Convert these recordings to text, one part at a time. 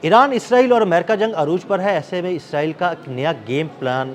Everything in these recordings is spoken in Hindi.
ईरान, इसराइल और अमेरिका जंग अरूज पर है। ऐसे में इसराइल का एक नया गेम प्लान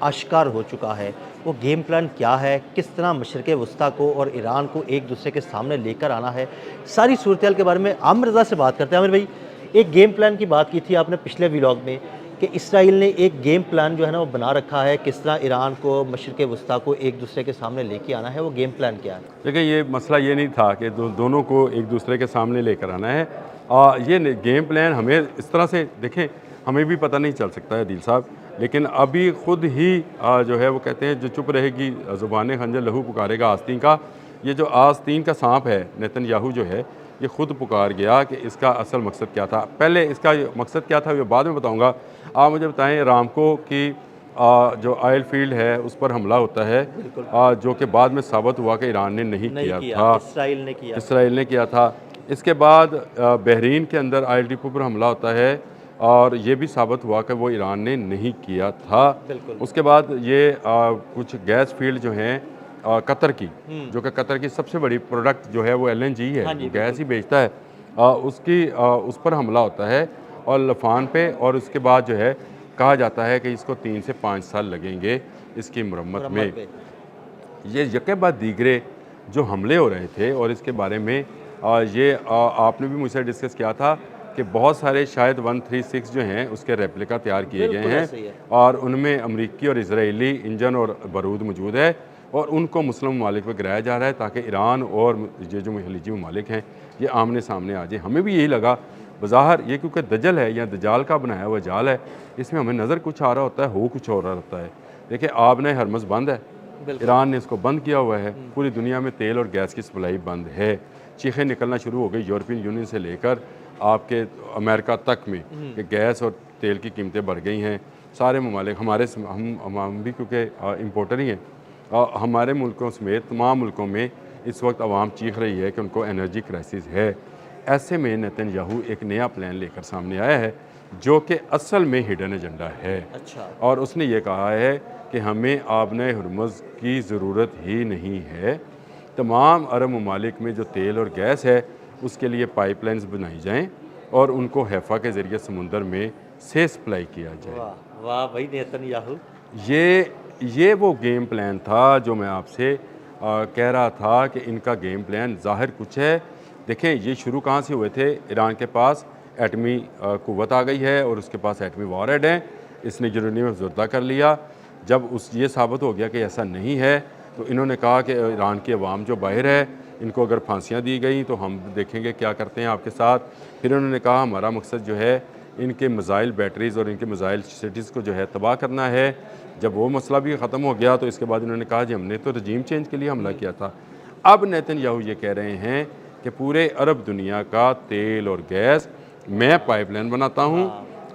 आश्कार हो चुका है। वो गेम प्लान क्या है, किस तरह मशरिक़ वस्ता को और ईरान को एक दूसरे के सामने लेकर आना है, सारी सूरत के बारे में आमिर रज़ा से बात करते हैं। आमिर भाई, एक गेम प्लान की बात की थी आपने पिछले व्लॉग में कि इसराइल ने एक गेम प्लान जो है ना वो बना रखा है, किस तरह ईरान को, मशरिक़ वस्ता को एक दूसरे के सामने लेके आना है। वो गेम प्लान क्या है? देखिए, ये मसला ये नहीं था कि दोनों को एक दूसरे के सामने लेकर आना है। गेम प्लान हमें इस तरह से देखें, हमें भी पता नहीं चल सकता है दिल साहब, लेकिन अभी ख़ुद ही जो है वो कहते हैं जो चुप रहेगी ज़ुबान खंजर लहू पुकारेगा आस्तीन का। ये जो आस्तीन का सांप है नेतन्याहू जो है, ये ख़ुद पुकार गया कि इसका असल मकसद क्या था। पहले इसका मकसद क्या था ये बाद में बताऊँगा। आप मुझे बताएँ, रामको की जो ऑयल फील्ड है उस पर हमला होता है, जो कि बाद में साबित हुआ कि ईरान ने नहीं किया था, इसराइल ने किया था। इसके बाद बहरीन के अंदर ऑयल डिपो पर हमला होता है और ये भी साबित हुआ कि वो ईरान ने नहीं किया था। उसके बाद ये कुछ गैस फील्ड जो हैं कतर की, जो कि कतर की सबसे बड़ी प्रोडक्ट जो है वो LNG है, गैस ही बेचता है, उस पर हमला होता है और लफान पे। और उसके बाद जो है कहा जाता है कि इसको 3 से 5 साल लगेंगे इसकी मरम्मत में। ये यके बाद दीगरे जो हमले हो रहे थे और इसके बारे में आपने भी मुझसे डिस्कस किया था कि बहुत सारे शायद 136 जो हैं उसके रेप्लिका तैयार किए गए हैं और उनमें अमरीकी और इजरायली इंजन और बारूद मौजूद है और उनको मुस्लिम ममालिक पर गिराया जा रहा है ताकि ईरान और ये जो खलीजी ममालिक हैं ये आमने सामने आ जाए। हमें भी यही लगा बज़ाहिर, ये क्योंकि दजल है या दजाल का बनाया हुआ जाल है, इसमें हमें नज़र कुछ आ रहा होता है, हो कुछ हो रहा होता है। देखिए, आपने हरमज़ बंद है, ईरान ने इसको बंद किया हुआ है, पूरी दुनिया में तेल और गैस की सप्लाई बंद है। चीखें निकलना शुरू हो गई यूरोपियन यूनियन से लेकर आपके अमेरिका तक में कि गैस और तेल की कीमतें बढ़ गई हैं। सारे ममालिक हम भी क्योंकि इम्पोर्टर ही हैं, हमारे मुल्कों समेत तमाम मुल्कों में इस वक्त आवाम चीख रही है कि उनको एनर्जी क्राइसिस है। ऐसे में नेतन्याहू एक नया प्लान लेकर सामने आया है जो कि असल में हिडन एजेंडा है। और उसने ये कहा है कि हमें आबने हरमुज़ की ज़रूरत ही नहीं है, तमाम अरब ममालिक में जो तेल और गैस है उसके लिए पाइपलाइंस बनाई जाएं और उनको हैफ़ा के ज़रिए समुंदर में से सप्लाई किया जाए। वाह भाई नेतन्याहू, ये वो गेम प्लान था जो मैं आपसे कह रहा था कि इनका गेम प्लान ज़ाहिर कुछ है। देखें, ये शुरू कहाँ से हुए थे। ईरान के पास एटमी क़ुव्वत आ गई है और उसके पास एटमी वॉरहेड हैं, इसने यूरेनियम अफ़ज़ुर्दा कर लिया। जब ये साबित हो गया कि ऐसा नहीं है तो इन्होंने कहा कि ईरान की अवाम जो बाहर है इनको अगर फांसियाँ दी गई तो हम देखेंगे क्या करते हैं आपके साथ। फिर उन्होंने कहा हमारा मकसद जो है इनके मिज़ाइल बैटरीज़ और इनके मिज़ाइल सिटीज़ को जो है तबाह करना है। जब वो मसला भी ख़त्म हो गया तो इसके बाद इन्होंने कहा जी हमने तो रजीम चेंज के लिए हमला किया था। अब नेतन्याहू ये कह रहे हैं कि पूरे अरब दुनिया का तेल और गैस मैं पाइपलाइन बनाता हूँ,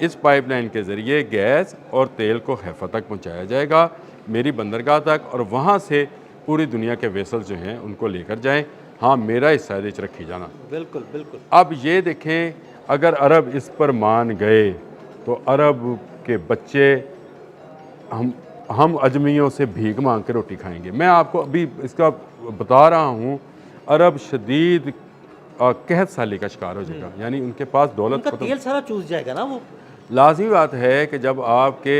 इस पाइपलाइन के ज़रिए गैस और तेल को हैफ़ा तक पहुँचाया जाएगा, मेरी बंदरगाह तक, और वहाँ से पूरी दुनिया के वेसल्स जो हैं उनको लेकर जाएं। हाँ, मेरा हिस्सा रखी जाना। बिल्कुल बिल्कुल। अब ये देखें, अगर अरब इस पर मान गए तो अरब के बच्चे हम अजमियों से भीख मांग के रोटी खाएंगे। मैं आपको अभी इसका बता रहा हूँ, अरब शदीद कहत साली का शिकार हो जाएगा, यानी उनके पास दौलत उनका तेल सारा चूस जाएगा ना। वो लाजमी बात है कि जब आपके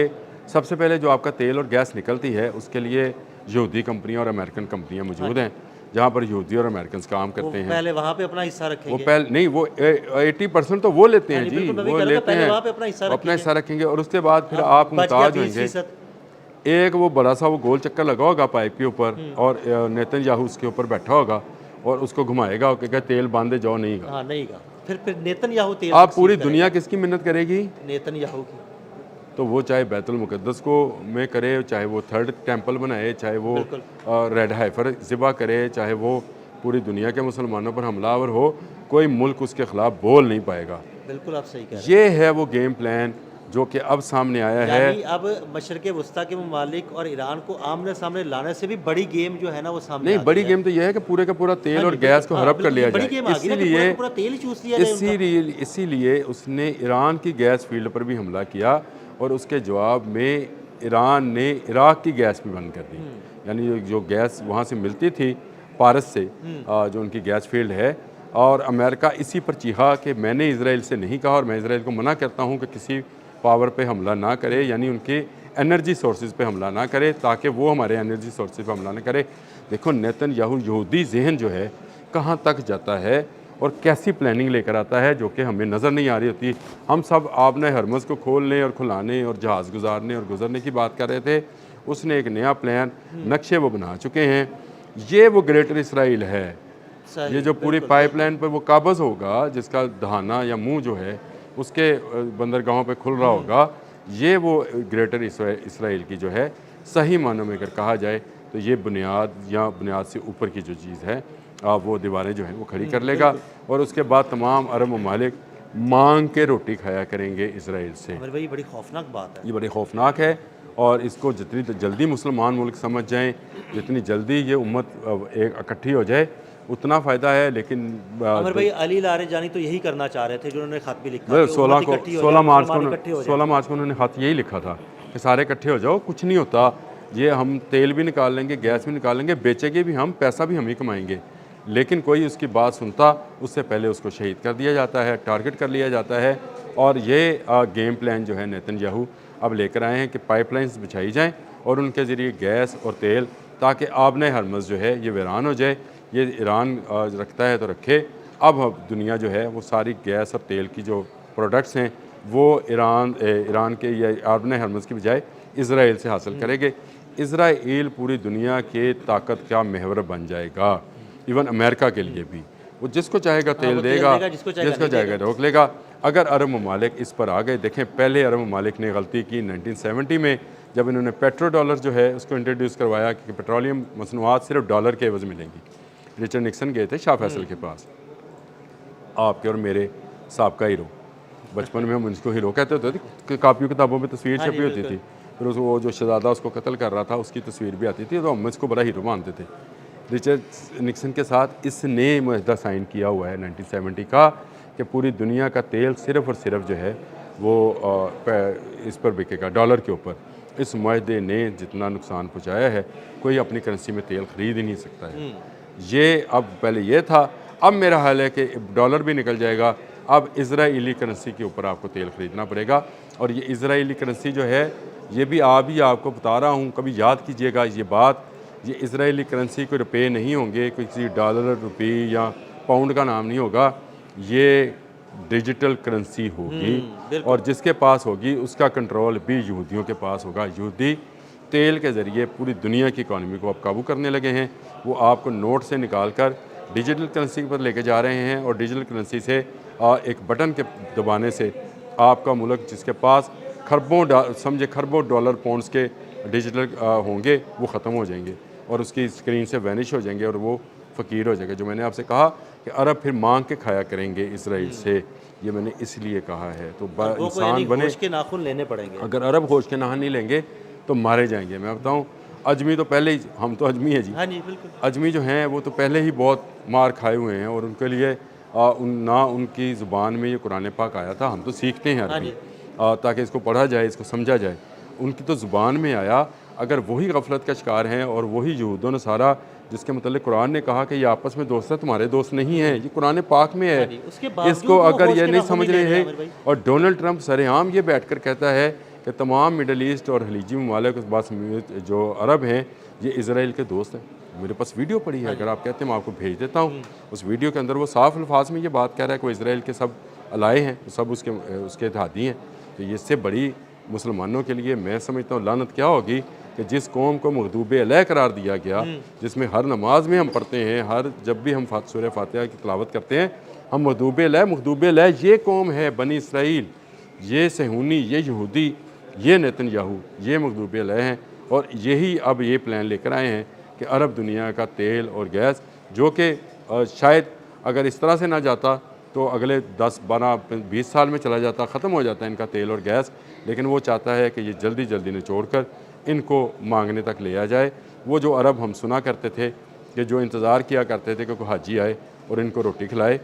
सबसे पहले जो आपका तेल और गैस निकलती है उसके लिए यहूदी कंपनियां और अमेरिकन कंपनियां मौजूद हैं, जहां पर यहूदी और अमेरिकन काम करते हैं। पहले वहाँ पे अपना हिस्सा रखेंगे। वो पहले नहीं, वो 80% तो वो लेते हैं जी, वो लेते हैं, अपना हिस्सा रखेंगे और उसके बाद फिर आप मुहताज होंगे। एक वो बड़ा सा वो गोल चक्कर लगा होगा पाइप के ऊपर और नेतन्याहू उसके ऊपर बैठा होगा और उसको घुमाएगा और कहेगा तेल बांधे जाओ, नहीं गा। फिर नेतन्याहू तेल, आप पूरी दुनिया किसकी मिन्नत करेगी? नेतन्याहू की। तो वो चाहे बैतुल मुक़द्दस को में करे, चाहे वो थर्ड टेंपल बनाए, चाहे वो रेड हाइफर ज़िबा करे, चाहे वो पूरी दुनिया के मुसलमानों पर हमलावर हो, कोई मुल्क उसके ख़िलाफ़ बोल नहीं पाएगा। बिल्कुल आप सही कह रहे हैं। ये है वो गेम प्लान जो कि अब सामने आया है। अब मशरिक़ वस्ता के ममालिक और ईरान को आमने सामने लाने से भी बड़ी गेम जो है ना वो सामने नहीं, बड़ी गेम तो यह है कि पूरे का पूरा तेल और गैस को हड़प कर लिया जाए। इसीलिए उसने ईरान की गैस फील्ड पर भी हमला किया और उसके जवाब में ईरान ने इराक़ की गैस भी बंद कर दी। यानी जो गैस वहाँ से मिलती थी पारस से, जो उनकी गैस फील्ड है, और अमेरिका इसी पर चीखा कि मैंने इसराइल से नहीं कहा और मैं इसराइल को मना करता हूँ कि किसी पावर पे हमला ना करे, यानी उनके एनर्जी सोर्सेज पे हमला ना करे, ताकि वो हमारे एनर्जी सोर्सेज पे हमला ना करे। देखो नेतन्याहू यहूदी जहन जो है कहाँ तक जाता है और कैसी प्लानिंग लेकर आता है जो कि हमें नज़र नहीं आ रही होती। हम सब आपने हरमज़ को खोलने और खुलाने और जहाज़ गुजारने और गुजरने की बात कर रहे थे, उसने एक नया प्लान नक्शे वो बना चुके हैं। ये वो ग्रेटर इसराइल है, ये जो पूरी पाइपलाइन पर वो काबज़ होगा, जिसका दहाना या मुंह जो है उसके बंदरगाहों पे खुल रहा होगा, ये वो ग्रेटर इसराइल की जो है सही मानों में अगर कहा जाए तो ये बुनियाद या बुनियाद से ऊपर की जो चीज़ है वो दीवारें जो हैं वो खड़ी कर लेगा और उसके बाद तमाम अरब ममालिक मांग के रोटी खाया करेंगे इसराइल से। भाई बड़ी खौफनाक बात है। ये बड़ी खौफनाक है और इसको जितनी जल्दी मुसलमान मुल्क समझ जाएं, जितनी जल्दी ये उम्मत एक इकट्ठी हो जाए उतना फ़ायदा है। लेकिन अमर भाई अली लारेजानी तो यही करना चाह रहे थे, जिन्होंने खत भी लिखा 16 मार्च को उन्होंने खत यही लिखा था कि सारे इकट्ठे हो जाओ, कुछ नहीं होता, ये हम तेल भी निकाल लेंगे, गैस भी निकाल लेंगे, बेचेंगे भी हम, पैसा भी हम ही कमाएंगे। लेकिन कोई उसकी बात सुनता उससे पहले उसको शहीद कर दिया जाता है, टारगेट कर लिया जाता है। और ये गेम प्लान जो है नेतन्याहू अब लेकर आए हैं कि पाइपलाइंस बिछाई जाएं और उनके ज़रिए गैस और तेल, ताकि आबने हरमज़ जो है ये वीरान हो जाए। ये ईरान रखता है तो रखे, अब दुनिया जो है वो सारी गैस और तेल की जो प्रोडक्ट्स हैं वो ईरान के या आबने हरमज़ की बजाय इसराइल से हासिल करेंगे। इसराइल पूरी दुनिया के ताकत का महवर बन जाएगा, इवन अमेरिका के लिए भी। वो जिसको चाहेगा तेल देगा, जिसको चाहेगा रोक लेगा। अगर अरब ममालिक इस पर आ गए, देखें पहले अरब ममालिक ने गलती की 1970 में जब इन्होंने पेट्रो डॉलर जो है उसको इंट्रोड्यूस करवाया कि पेट्रोलियम मसनूआत सिर्फ डॉलर के एवज़ मिलेंगी। रिचर्ड निक्सन गए थे शाह फैसल के पास, आपके और मेरे साबका हीरो, बचपन में हम उसको हीरो कहते होते थे, कापियों किताबों में तस्वीर छपी होती थी, फिर वो जो शहजादा उसको कत्ल कर रहा था उसकी तस्वीर भी आती थी, तो हम इसको बड़ा हीरो मानते थे। रिचर्ड निक्सन के साथ इसने मुआहदा साइन किया हुआ है 1970 का कि पूरी दुनिया का तेल सिर्फ़ और सिर्फ जो है वो इस पर बिकेगा, डॉलर के ऊपर। इस मुआहदे ने जितना नुकसान पहुँचाया है कोई अपनी करेंसी में तेल ख़रीद ही नहीं सकता है। ये अब पहले ये था, अब मेरा हाल है कि डॉलर भी निकल जाएगा, अब इज़राइली करेंसी के ऊपर आपको तेल ख़रीदना पड़ेगा। और ये इज़राइली करेंसी जो है ये भी आपको बता रहा हूँ, कभी याद कीजिएगा ये बात, ये इज़राइली करेंसी कोई रुपये नहीं होंगे, कोई किसी डॉलर रुपये या पाउंड का नाम नहीं होगा, ये डिजिटल करेंसी होगी और जिसके पास होगी उसका कंट्रोल भी यहूदियों के पास होगा। यहूदी तेल के ज़रिए पूरी दुनिया की इकॉनमी को अब काबू करने लगे हैं। वो आपको नोट से निकाल कर डिजिटल करेंसी पर लेके जा रहे हैं और डिजिटल करेंसी से एक बटन के दबाने से आपका मुल्क जिसके पास खरबों डॉलर पाउंड्स के डिजिटल होंगे वो ख़त्म हो जाएंगे और उसकी स्क्रीन से वैनिश हो जाएंगे और वो फ़कीर हो जाएगा। जो मैंने आपसे कहा कि अरब फिर मांग के खाया करेंगे इसराइल से, ये मैंने इसलिए कहा है। तो इंसान बने होश के नाखून लेने पड़ेंगे। अगर अरब होश के नाखून नहीं लेंगे तो मारे जाएंगे। मैं बताऊँ, अजमी तो पहले ही, हम तो अजमी है जी, हाँ जी बिल्कुल, अजमी जो हैं वो तो पहले ही बहुत मार खाए हुए हैं और उनके लिए ना उनकी ज़ुबान में ये कुरान पाक आया था, हम तो सीखते हैं अरबी ताकि इसको पढ़ा जाए, इसको समझा जाए, उनकी तो ज़ुबान में आया। अगर वही गफलत का शिकार हैं और वही यहूद व नसारा जिसके मतलब कुरान ने कहा कि ये आपस में दोस्त है, तुम्हारे दोस्त नहीं हैं, ये कुरान पाक में है, इसको अगर ये नहीं समझ रहे हैं। और डोनाल्ड ट्रंप सरेआम ये बैठकर कहता है कि तमाम मिडल ईस्ट और खलीजी ममालिक बस जो अरब हैं ये इसराइल के दोस्त हैं। मेरे पास वीडियो पड़ी है, अगर आप कहते हैं मैं आपको भेज देता हूँ। उस वीडियो के अंदर वो साफ अल्फाज में ये बात कह रहा है कि वो इसराइल के सब अलाए हैं, सब उसके इत्तेहादी हैं। तो ये इससे बड़ी मुसलमानों के लिए मैं समझता हूँ लानत क्या होगी कि जिस कौम को मखदूब अलैह करार दिया गया, जिसमें हर नमाज में हम पढ़ते हैं, हर जब भी हम सूरह फातिहा की तिलावत करते हैं हम मखदूब अलैह, ये कौम है बनी इसराइल, ये सहूनी, ये यहूदी, ये नेतन्याहू, ये मखदूब अलैह हैं। और यही अब ये प्लान लेकर आए हैं कि अरब दुनिया का तेल और गैस, जो कि शायद अगर इस तरह से ना जाता तो अगले 10, 12, 20 साल में चला जाता, ख़त्म हो जाता है इनका तेल और गैस, लेकिन वो चाहता है कि ये जल्दी जल्दी निचोड़ कर इनको मांगने तक ले आ जाए। वो जो अरब हम सुना करते थे कि जो इंतज़ार किया करते थे कि कोई हाजी आए और इनको रोटी खिलाए,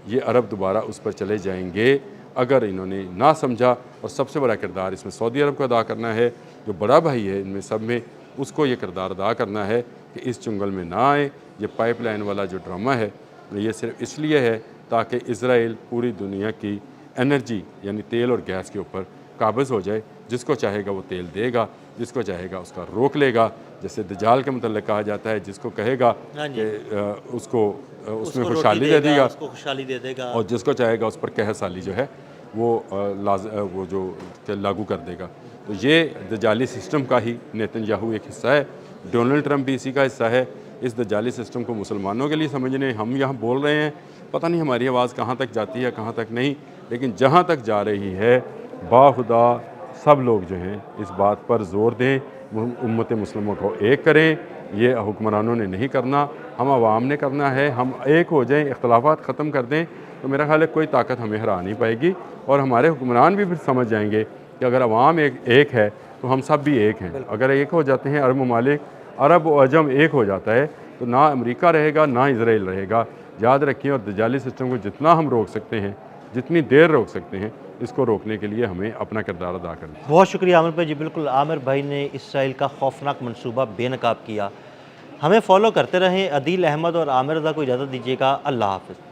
ये अरब दोबारा उस पर चले जाएंगे अगर इन्होंने ना समझा। और सबसे बड़ा किरदार इसमें सऊदी अरब को अदा करना है, जो बड़ा भाई है इनमें सब में, उसको ये किरदार अदा करना है कि इस चुंगल में ना आए। ये पाइपलाइन वाला जो ड्रामा है ये सिर्फ इसलिए है ताकि इसराइल पूरी दुनिया की एनर्जी यानी तेल और गैस के ऊपर काबिज़ हो जाए। जिसको चाहेगा वो तेल देगा, जिसको चाहेगा उसका रोक लेगा। जैसे दज्जाल के मतलब कहा जाता है, जिसको कहेगा हाँ जी। कि उसको उसमें उसको खुशहाली रोटी दे देगा, देगा, उसको खुशहाली दे देगा। और जिसको चाहेगा उस पर कहर साली जो है वो जो लागू कर देगा। तो ये दज्जाली सिस्टम का ही नेतन्याहू एक हिस्सा है, डोनाल्ड ट्रंप भी इसी का हिस्सा है। इस दज्जाली सिस्टम को मुसलमानों के लिए समझने हम यहाँ बोल रहे हैं, पता नहीं हमारी आवाज़ कहाँ तक जाती है कहाँ तक नहीं, लेकिन जहाँ तक जा रही है बाखुदा सब लोग जो हैं इस बात पर ज़ोर दें, उम्मत मुस्लिमों को एक करें। ये हुक्मरानों ने नहीं करना, हम आवाम ने करना है। हम एक हो जाएं, इख्तलाफात ख़त्म कर दें, तो मेरा ख्याल है कोई ताकत हमें हरा नहीं पाएगी। और हमारे हुक्मरान भी फिर समझ जाएंगे कि अगर अवाम एक है तो हम सब भी एक हैं। अगर एक हो जाते हैं अरब ममालिक, अरब व अजम एक हो जाता है, तो ना अमेरिका रहेगा ना इसराइल रहेगा। याद रखिए, और दज्जाली सिस्टम को जितना हम रोक सकते हैं, जितनी देर रोक सकते हैं, इसको रोकने के लिए हमें अपना किरदार अदा करना है। बहुत शुक्रिया आमिर भाई जी। बिल्कुल, आमिर भाई ने इसराइल का खौफनाक मंसूबा बेनकाब किया। हमें फॉलो करते रहें। अदील अहमद और आमिर रज़ा को इजाज़त दीजिएगा। अल्लाह हाफ़िज़।